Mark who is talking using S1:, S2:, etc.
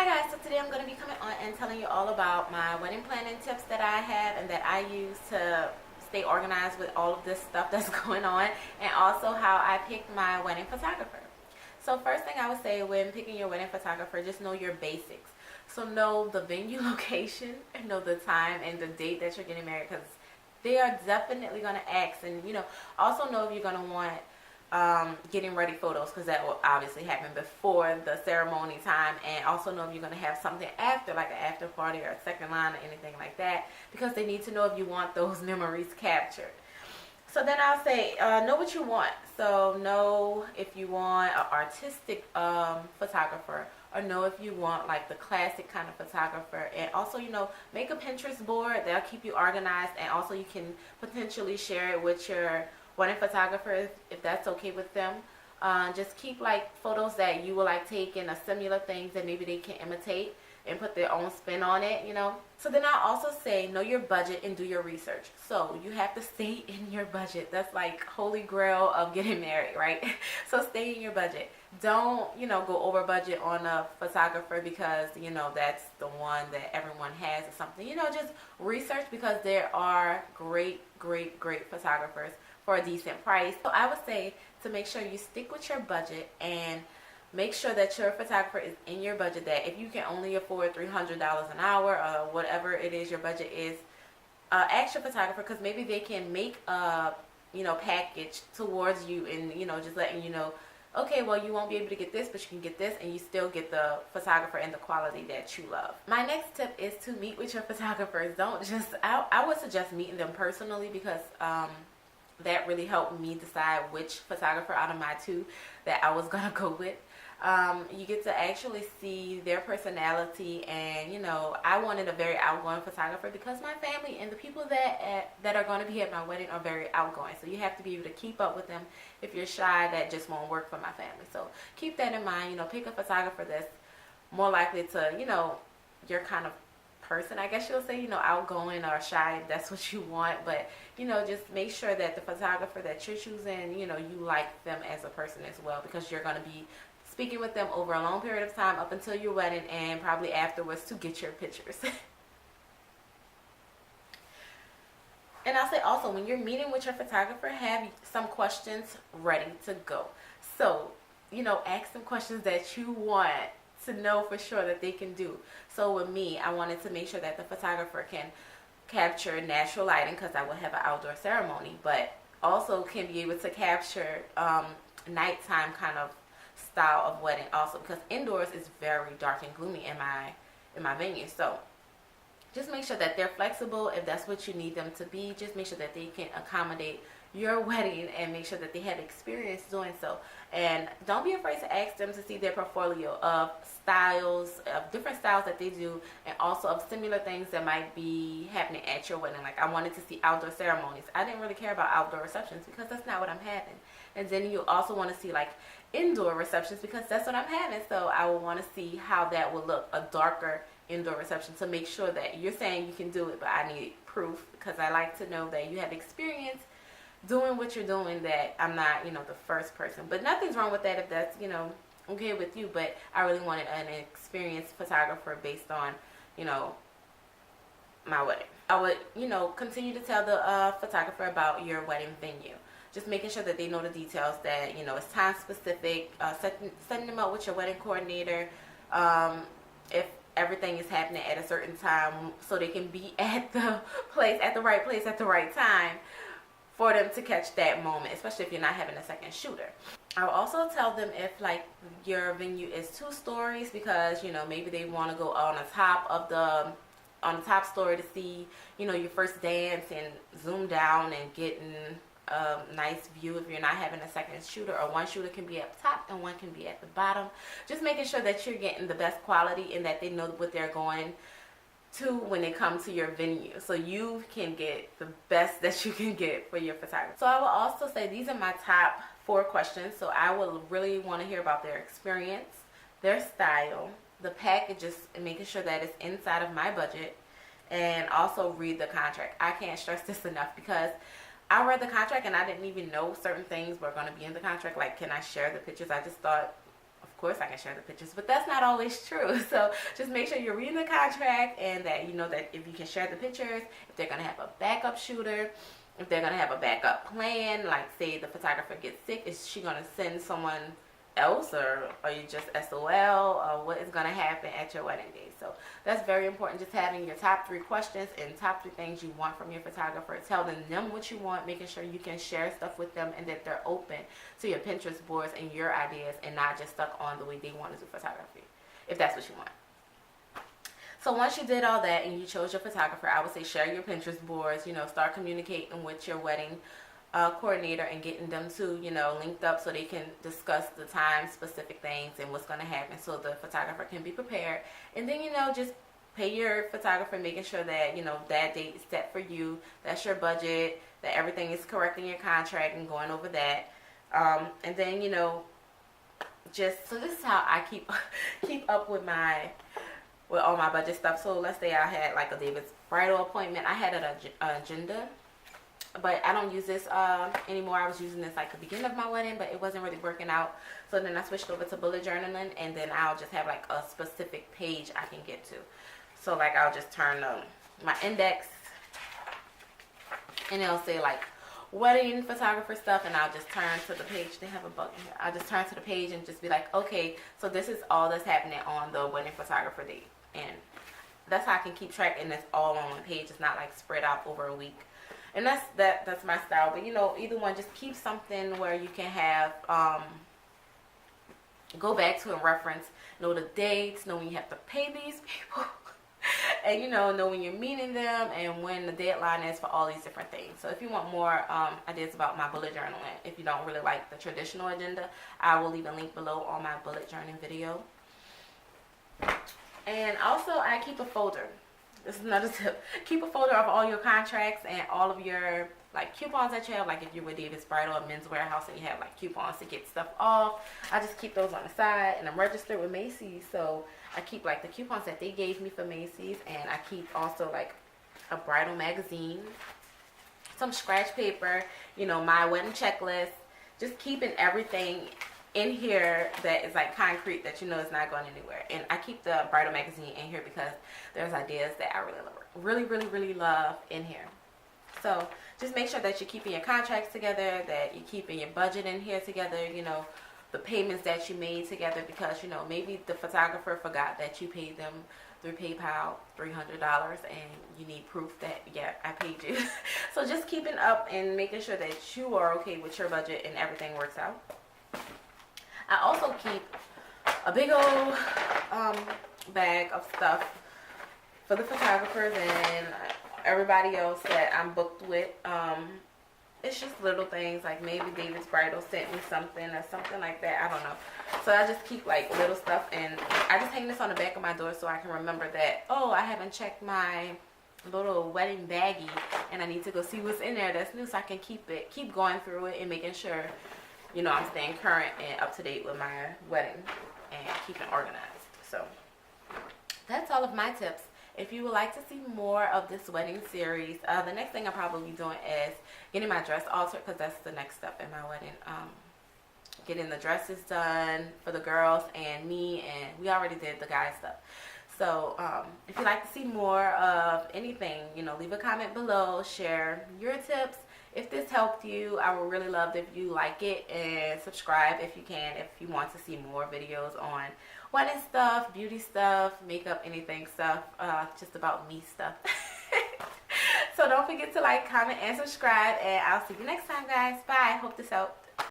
S1: Hi guys, so today I'm going to be coming on and telling you all about my wedding planning tips that I have and that I use to stay organized with all of this stuff that's going on, and also how I picked my wedding photographer. So first thing I would say when picking your wedding photographer, just know your basics. So know the venue location, and know the time and the date that you're getting married, because they are definitely going to ask. And also know if you're going to want getting ready photos, because that will obviously happen before the ceremony time, and also know if you're going to have something after, like an after party or a second line or anything like that, because they need to know if you want those memories captured. So then I'll say know what you want. So know if you want an artistic photographer, or know if you want like the classic kind of photographer. And also, make a Pinterest board. That'll keep you organized, and also you can potentially share it with your wedding photographer if that's okay with them. Just keep like photos that you will like take in a similar things that maybe they can imitate and put their own spin on it, So then I'll also say know your budget and do your research. So you have to stay in your budget. That's like holy grail of getting married, right? So stay in your budget. Don't, go over budget on a photographer because, that's the one that everyone has or something. Just research, because there are great photographers for a decent price. So I would say to make sure you stick with your budget and make sure that your photographer is in your budget, that if you can only afford $300 an hour or whatever it is your budget is, ask your photographer, because maybe they can make a package towards you, and just letting you know, okay, well, you won't be able to get this, but you can get this, and you still get the photographer and the quality that you love. My next tip is to meet with your photographers. I would suggest meeting them personally, because that really helped me decide which photographer out of my two that I was gonna go with. You get to actually see their personality, and I wanted a very outgoing photographer because my family and the people that are going to be at my wedding are very outgoing. So you have to be able to keep up with them. If you're shy, that just won't work for my family. So keep that in mind. Pick a photographer that's more likely to your kind of person, I guess you'll say, outgoing or shy, if that's what you want. But just make sure that the photographer that you're choosing, you like them as a person as well, because you're going to be speaking with them over a long period of time up until your wedding and probably afterwards to get your pictures. And I'll say also, when you're meeting with your photographer, have some questions ready to go. So ask them questions that you want to know for sure that they can do. So with me, I wanted to make sure that the photographer can capture natural lighting, because I will have an outdoor ceremony, but also can be able to capture nighttime kind of style of wedding also, because indoors is very dark and gloomy in my venue. So just make sure that they're flexible if that's what you need them to be. Just make sure that they can accommodate your wedding, and make sure that they have experience doing so. And don't be afraid to ask them to see their portfolio of styles, of different styles that they do, and also of similar things that might be happening at your wedding. Like, I wanted to see outdoor ceremonies. I didn't really care about outdoor receptions because that's not what I'm having. And then you also want to see like indoor receptions, because that's what I'm having. So I will want to see how that will look, a darker indoor reception, to make sure that you're saying you can do it, but I need proof, because I like to know that you have experience doing what you're doing, that I'm not, the first person. But nothing's wrong with that if that's, okay with you. But I really wanted an experienced photographer based on, my wedding. I would, continue to tell the photographer about your wedding venue. Just making sure that they know the details, that, it's time specific, setting them up with your wedding coordinator, if everything is happening at a certain time, so they can be at the place at the right time, for them to catch that moment, especially if you're not having a second shooter. I'll also tell them if like your venue is 2 stories, because maybe they want to go on the top story to see your first dance, and zoom down and get a nice view if you're not having a second shooter, or one shooter can be at the top and one can be at the bottom. Just making sure that you're getting the best quality, and that they know what they're going to when they come to your venue, so you can get the best that you can get for your photography. So I will also say these are my top 4 questions. So I will really want to hear about their experience, their style, the packages, and making sure that it's inside of my budget, and also read the contract. I can't stress this enough, because I read the contract and I didn't even know certain things were going to be in the contract. Like, can I share the pictures? I just thought of course I can share the pictures, but that's not always true. So just make sure you're reading the contract and that you know that if you can share the pictures, if they're going to have a backup shooter, if they're going to have a backup plan, like say the photographer gets sick, is she going to send someone else, or are you just SOL, or what is going to happen at your wedding day? So that's very important, just having your top 3 questions and top 3 things you want from your photographer, telling them what you want, making sure you can share stuff with them and that they're open to your Pinterest boards and your ideas and not just stuck on the way they want to do photography, if that's what you want. So once you did all that and you chose your photographer, I would say share your Pinterest boards, you know, start communicating with your wedding coordinator and getting them to, you know, linked up so they can discuss the time specific things and what's going to happen so the photographer can be prepared. And then, you know, just pay your photographer, making sure that, you know, that date is set for you, that's your budget, that everything is correct in your contract, and going over that. And then, you know, just, so this is how I keep up with all my budget stuff. So let's say I had like a David's bridal appointment. I had an agenda, but I don't use this anymore. I was using this like the beginning of my wedding, but it wasn't really working out. So then I switched over to bullet journaling, and then I'll just have like a specific page I can get to. So like I'll just turn my index, and it'll say like wedding photographer stuff, and I'll just turn to the page. They have a button here. I'll just turn to the page and just be like, okay, so this is all that's happening on the wedding photographer date. And that's how I can keep track, and it's all on one page. It's not like spread out over a week. And that's my style. But you know, either one, just keep something where you can have go back to and reference, know the dates, know when you have to pay these people, and you know when you're meeting them and when the deadline is for all these different things. So if you want more ideas about my bullet journaling, if you don't really like the traditional agenda, I will leave a link below on my bullet journaling video. And also I keep a folder. This is another tip. Keep a folder of all your contracts and all of your like coupons that you have. Like if you're with David's Bridal or Men's Warehouse and you have like coupons to get stuff off, I just keep those on the side. And I'm registered with Macy's, so I keep like the coupons that they gave me for Macy's, and I keep also like a bridal magazine, some scratch paper, you know, my wedding checklist, just keeping everything in here that is like concrete, that you know is not going anywhere. And I keep the bridal magazine in here because there's ideas that I really love in here. So just make sure that you're keeping your contracts together, that you're keeping your budget in here together, you know, the payments that you made together, because you know maybe the photographer forgot that you paid them through PayPal $300 and you need proof that yeah, I paid you. So just keeping up and making sure that you are okay with your budget and everything works out. I also keep a big old bag of stuff for the photographers and everybody else that I'm booked with. It's just little things, like maybe David's Bridal sent me something or something like that. I don't know. So I just keep like little stuff, and I just hang this on the back of my door so I can remember that, oh, I haven't checked my little wedding baggie and I need to go see what's in there that's new, so I can keep going through it and making sure, you know, I'm staying current and up to date with my wedding and keeping organized. So that's all of my tips. If you would like to see more of this wedding series, the next thing I'll probably be doing is getting my dress altered, because that's the next step in my wedding. Getting the dresses done for the girls and me, and we already did the guy stuff. So if you'd like to see more of anything, you know, leave a comment below, share your tips. If this helped you, I would really love if you like it, and subscribe if you can, if you want to see more videos on wedding stuff, beauty stuff, makeup, anything stuff, just about me stuff. So don't forget to like, comment, and subscribe, and I'll see you next time, guys. Bye. Hope this helped.